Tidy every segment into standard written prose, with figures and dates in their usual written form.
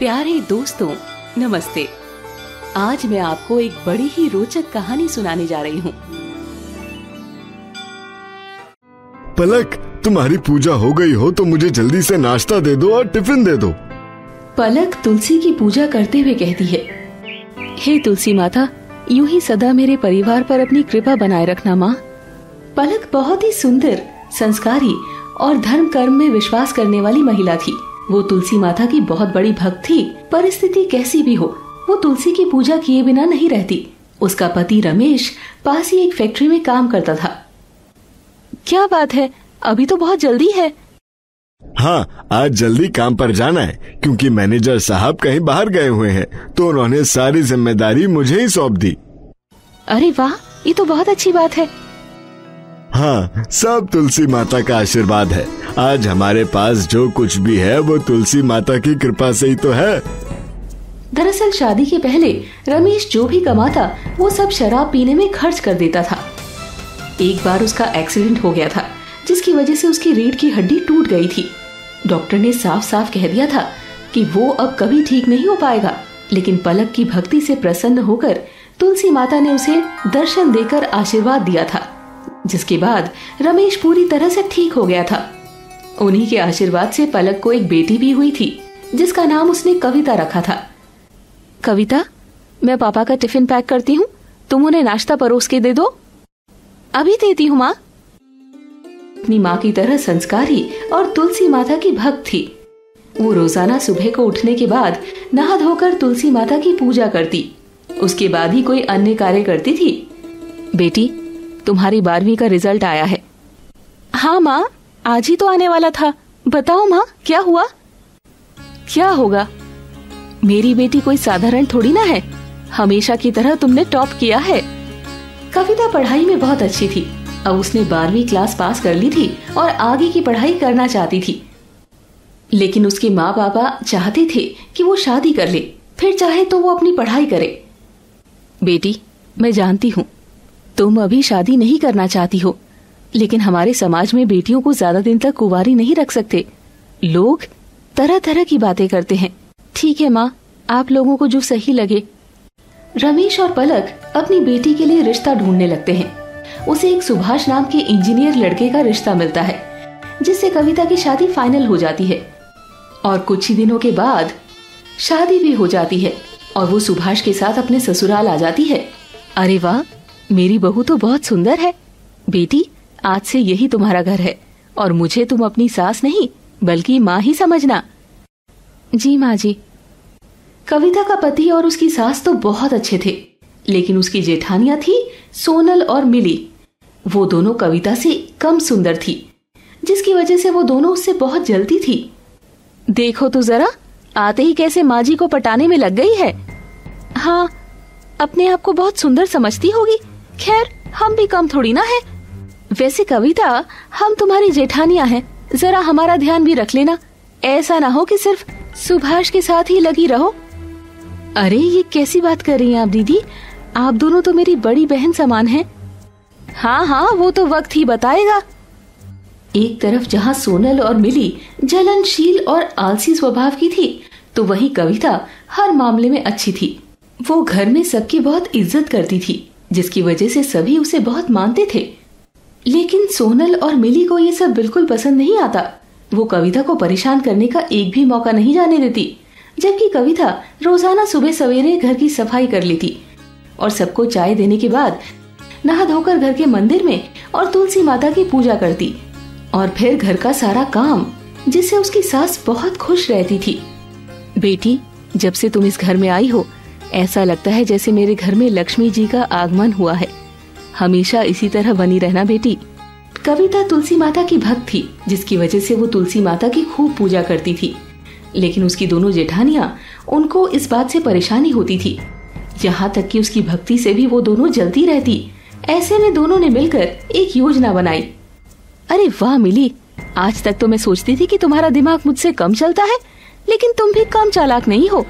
प्यारे दोस्तों, नमस्ते। आज मैं आपको एक बड़ी ही रोचक कहानी सुनाने जा रही हूँ। पलक, तुम्हारी पूजा हो गई हो तो मुझे जल्दी से नाश्ता दे दो और टिफिन दे दो। पलक तुलसी की पूजा करते हुए कहती है, हे तुलसी माता, यूं ही सदा मेरे परिवार पर अपनी कृपा बनाए रखना माँ। पलक बहुत ही सुंदर, संस्कारी और धर्म कर्म में विश्वास करने वाली महिला थी। वो तुलसी माता की बहुत बड़ी भक्त थी। परिस्थिति कैसी भी हो, वो तुलसी की पूजा किए बिना नहीं रहती। उसका पति रमेश पास ही एक फैक्ट्री में काम करता था। क्या बात है, अभी तो बहुत जल्दी है। हाँ, आज जल्दी काम पर जाना है क्योंकि मैनेजर साहब कहीं बाहर गए हुए हैं, तो उन्होंने सारी जिम्मेदारी मुझे ही सौंप दी। अरे वाह, ये तो बहुत अच्छी बात है। हाँ, सब तुलसी माता का आशीर्वाद है। आज हमारे पास जो कुछ भी है वो तुलसी माता की कृपा से ही तो है। दरअसल शादी के पहले रमेश जो भी कमाता वो सब शराब पीने में खर्च कर देता था। एक बार उसका एक्सीडेंट हो गया था, जिसकी वजह से उसकी रीढ़ की हड्डी टूट गई थी। डॉक्टर ने साफ साफ कह दिया था कि वो अब कभी ठीक नहीं हो पाएगा। लेकिन पलक की भक्ति से प्रसन्न होकर तुलसी माता ने उसे दर्शन देकर आशीर्वाद दिया था, जिसके बाद रमेश पूरी तरह से ठीक हो गया था। उन्हीं के आशीर्वाद से पलक को एक बेटी भी हुई थी, जिसका नाम उसने कविता रखा था। कविता, मैं पापा का टिफिन पैक करती हूँ, तुम उन्हें नाश्ता परोस के दे दो। अभी देती हूँ माँ। अपनी माँ की तरह संस्कारी और तुलसी माता की भक्त थी। वो रोजाना सुबह को उठने के बाद नहा धोकर तुलसी माता की पूजा करती। उसके बाद ही कोई अन्य कार्य करती थी। बेटी, तुम्हारी 12वीं का रिजल्ट आया है। हाँ माँ, आज ही तो आने वाला था। बताओ माँ, क्या हुआ? क्या होगा? मेरी बेटी कोई साधारण थोड़ी ना है। हमेशा की तरह तुमने टॉप किया है। कविता पढ़ाई में बहुत अच्छी थी। अब उसने 12वीं क्लास पास कर ली थी और आगे की पढ़ाई करना चाहती थी। लेकिन उसके माँ पापा चाहते थे कि वो शादी कर ले, फिर चाहे तो वो अपनी पढ़ाई करे। बेटी, मैं जानती हूँ तुम अभी शादी नहीं करना चाहती हो, लेकिन हमारे समाज में बेटियों को ज्यादा दिन तक कुंवारी नहीं रख सकते। लोग तरह तरह की बातें करते हैं। ठीक है माँ, आप लोगों को जो सही लगे। रमेश और पलक अपनी बेटी के लिए रिश्ता ढूंढने लगते हैं। उसे एक सुभाष नाम के इंजीनियर लड़के का रिश्ता मिलता है, जिससे कविता की शादी फाइनल हो जाती है। और कुछ ही दिनों के बाद शादी भी हो जाती है और वो सुभाष के साथ अपने ससुराल आ जाती है। अरे वाह, मेरी बहू तो बहुत सुंदर है। बेटी, आज से यही तुम्हारा घर है और मुझे तुम अपनी सास नहीं बल्कि माँ ही समझना। जी माँ जी। कविता का पति और उसकी सास तो बहुत अच्छे थे, लेकिन उसकी जेठानियां थी सोनल और मिली। वो दोनों कविता से कम सुंदर थी, जिसकी वजह से वो दोनों उससे बहुत जलती थी। देखो तो जरा, आते ही कैसे माँ जी को पटाने में लग गई है। हाँ, अपने आप को बहुत सुंदर समझती होगी। खैर, हम भी कम थोड़ी ना है। वैसे कविता, हम तुम्हारी जेठानियां हैं, जरा हमारा ध्यान भी रख लेना। ऐसा ना हो कि सिर्फ सुभाष के साथ ही लगी रहो। अरे, ये कैसी बात कर रही हैं आप दीदी? आप दोनों तो मेरी बड़ी बहन समान हैं। हाँ हाँ, वो तो वक्त ही बताएगा। एक तरफ जहाँ सोनल और मिली जलनशील और आलसी स्वभाव की थी, तो वहीं कविता हर मामले में अच्छी थी। वो घर में सबकी बहुत इज्जत करती थी, जिसकी वजह से सभी उसे बहुत मानते थे। लेकिन सोनल और मिली को ये सब बिल्कुल पसंद नहीं आता। वो कविता को परेशान करने का एक भी मौका नहीं जाने देती, जबकि कविता रोजाना सुबह सवेरे घर की सफाई कर लेती और सबको चाय देने के बाद नहा धोकर घर के मंदिर में और तुलसी माता की पूजा करती और फिर घर का सारा काम, जिससे उसकी सास बहुत खुश रहती थी। बेटी, जब से तुम इस घर में आई हो, ऐसा लगता है जैसे मेरे घर में लक्ष्मी जी का आगमन हुआ है। हमेशा इसी तरह बनी रहना बेटी। कविता तुलसी माता की भक्त थी, जिसकी वजह से वो तुलसी माता की खूब पूजा करती थी। लेकिन उसकी दोनों जेठानियां उनको इस बात से परेशानी होती थी, यहाँ तक कि उसकी भक्ति से भी वो दोनों जलती रहती। ऐसे में दोनों ने मिलकर एक योजना बनाई। अरे वाह मिली, आज तक तो मैं सोचती थी कि तुम्हारा दिमाग मुझसे कम चलता है, लेकिन तुम भी कम चालाक नहीं हो।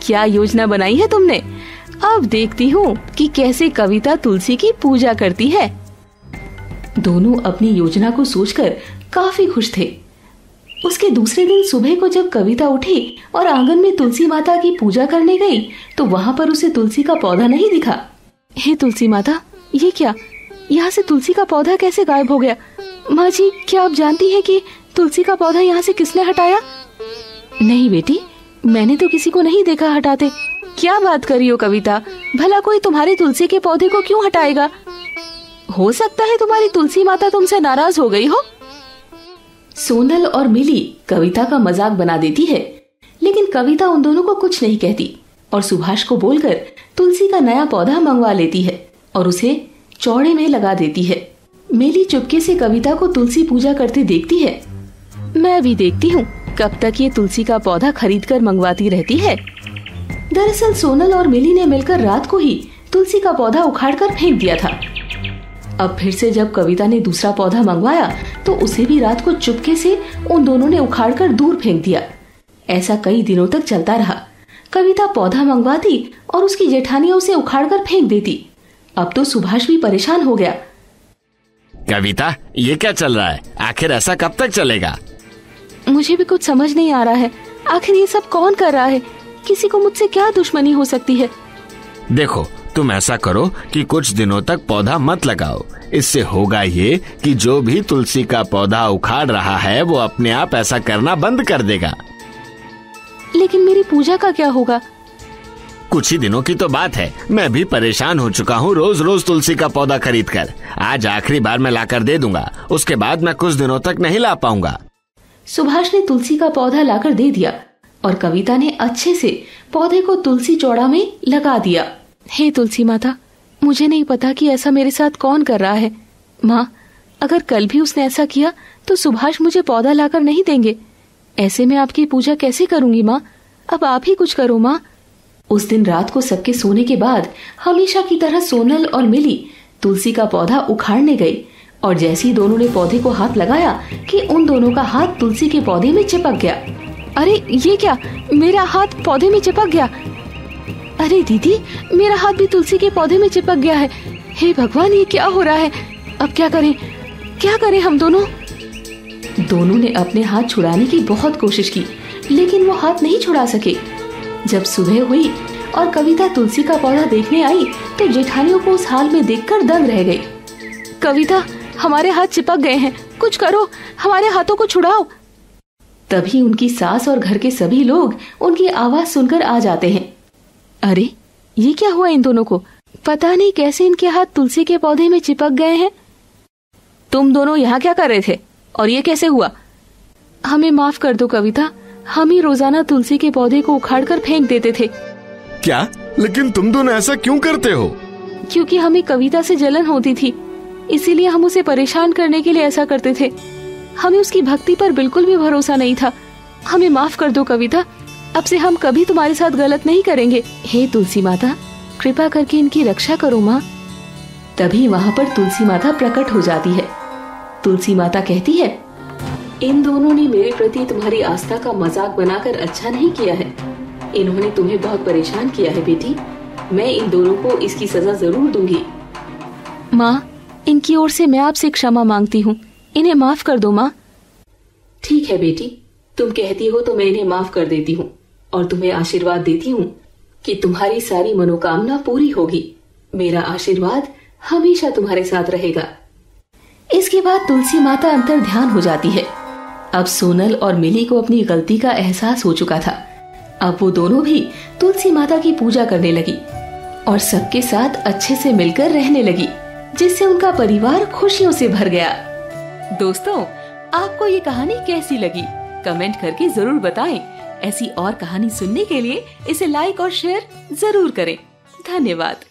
क्या योजना बनाई है तुमने? अब देखती हूँ कि कैसे कविता तुलसी की पूजा करती है। दोनों अपनी योजना को सोचकर काफी खुश थे। उसके दूसरे दिन सुबह को जब कविता उठी और आंगन में तुलसी माता की पूजा करने गई तो वहाँ पर उसे तुलसी का पौधा नहीं दिखा। हे तुलसी माता, ये क्या? यहाँ से तुलसी का पौधा कैसे गायब हो गया? माँ जी, क्या आप जानती हैं कि तुलसी का पौधा यहाँ से किसने हटाया? नहीं बेटी, मैंने तो किसी को नहीं देखा हटाते। क्या बात कर रही हो कविता? भला कोई तुम्हारे तुलसी के पौधे को क्यों हटाएगा? हो सकता है तुम्हारी तुलसी माता तुमसे नाराज हो गई हो। सोनल और मिली कविता का मजाक बना देती है, लेकिन कविता उन दोनों को कुछ नहीं कहती और सुभाष को बोलकर तुलसी का नया पौधा मंगवा लेती है और उसे चौड़े में लगा देती है। मिली चुपके से कविता को तुलसी पूजा करते देखती है। मैं भी देखती हूँ कब तक ये तुलसी का पौधा खरीदकर मंगवाती रहती है। दरअसल सोनल और मिली ने मिलकर रात को ही तुलसी का पौधा उखाड़कर फेंक दिया था। अब फिर से जब कविता ने दूसरा पौधा मंगवाया तो उसे भी रात को चुपके से उन दोनों ने उखाड़कर दूर फेंक दिया। ऐसा कई दिनों तक चलता रहा। कविता पौधा मंगवाती और उसकी जेठानियां उसे उखाड़कर फेंक देती। अब तो सुभाष भी परेशान हो गया। कविता, ये क्या चल रहा है? आखिर ऐसा कब तक चलेगा? मुझे भी कुछ समझ नहीं आ रहा है। आखिर ये सब कौन कर रहा है? किसी को मुझसे क्या दुश्मनी हो सकती है? देखो, तुम ऐसा करो कि कुछ दिनों तक पौधा मत लगाओ। इससे होगा ये कि जो भी तुलसी का पौधा उखाड़ रहा है वो अपने आप ऐसा करना बंद कर देगा। लेकिन मेरी पूजा का क्या होगा? कुछ ही दिनों की तो बात है। मैं भी परेशान हो चुका हूँ रोज रोज तुलसी का पौधा खरीद कर। आज आखिरी बार मैं लाकर दे दूंगा, उसके बाद मैं कुछ दिनों तक नहीं ला पाऊंगा। सुभाष ने तुलसी का पौधा लाकर दे दिया और कविता ने अच्छे से पौधे को तुलसी चौड़ा में लगा दिया। हे तुलसी माता, मुझे नहीं पता कि ऐसा मेरे साथ कौन कर रहा है। माँ, अगर कल भी उसने ऐसा किया तो सुभाष मुझे पौधा लाकर नहीं देंगे। ऐसे में आपकी पूजा कैसे करूंगी माँ? अब आप ही कुछ करो माँ। उस दिन रात को सबके सोने के बाद हमेशा की तरह सोनल और मिली तुलसी का पौधा उखाड़ने गई और जैसे ही दोनों ने पौधे को हाथ लगाया कि उन दोनों का हाथ तुलसी के पौधे में चिपक गया। अरे ये क्या? मेरा हाथ पौधे में चिपक गया। अरे दीदी, मेरा हाथ भी तुलसी के पौधे में चिपक गया है। हे भगवान, ये क्या हो रहा है? अब क्या करें? क्या करें हम दोनों? दोनों ने अपने हाथ छुड़ाने की बहुत कोशिश की, लेकिन वो हाथ नहीं छुड़ा सके। जब सुबह हुई और कविता तुलसी का पौधा देखने आई तो जेठानियों को उस हाल में देखकर दंग रह गई। कविता, हमारे हाथ चिपक गए हैं, कुछ करो, हमारे हाथों को छुड़ाओ। तभी उनकी सास और घर के सभी लोग उनकी आवाज सुनकर आ जाते हैं। अरे ये क्या हुआ इन दोनों को? पता नहीं कैसे इनके हाथ तुलसी के पौधे में चिपक गए हैं। तुम दोनों यहाँ क्या कर रहे थे और ये कैसे हुआ? हमें माफ कर दो कविता, हम ही रोजाना तुलसी के पौधे को उखाड़कर फेंक देते थे। क्या? लेकिन तुम दोनों ऐसा क्यों करते हो? क्योंकि हमें कविता से जलन होती थी, इसीलिए हम उसे परेशान करने के लिए ऐसा करते थे। हमें उसकी भक्ति पर बिल्कुल भी भरोसा नहीं था। हमें माफ कर दो कविता, अब से हम कभी तुम्हारे साथ गलत नहीं करेंगे। हे तुलसी माता, कृपा करके इनकी रक्षा करो माँ। तभी वहाँ पर तुलसी माता प्रकट हो जाती है। तुलसी माता कहती है, इन दोनों ने मेरे प्रति तुम्हारी आस्था का मजाक बनाकर अच्छा नहीं किया है। इन्होंने तुम्हें बहुत परेशान किया है बेटी। मैं इन दोनों को इसकी सजा जरूर दूंगी। माँ, इनकी ओर से मैं आपसे क्षमा मांगती हूँ, इन्हें माफ कर दो माँ। ठीक है बेटी, तुम कहती हो तो मैं इन्हें माफ कर देती हूँ और तुम्हें आशीर्वाद देती हूँ कि तुम्हारी सारी मनोकामना पूरी होगी। मेरा आशीर्वाद हमेशा तुम्हारे साथ रहेगा। इसके बाद तुलसी माता अंतर ध्यान हो जाती है। अब सोनल और मिली को अपनी गलती का एहसास हो चुका था। अब वो दोनों भी तुलसी माता की पूजा करने लगी और सबके साथ अच्छे से मिलकर रहने लगी, जिससे उनका परिवार खुशियों से भर गया। दोस्तों, आपको ये कहानी कैसी लगी? कमेंट करके जरूर बताएं। ऐसी और कहानी सुनने के लिए इसे लाइक और शेयर जरूर करें। धन्यवाद।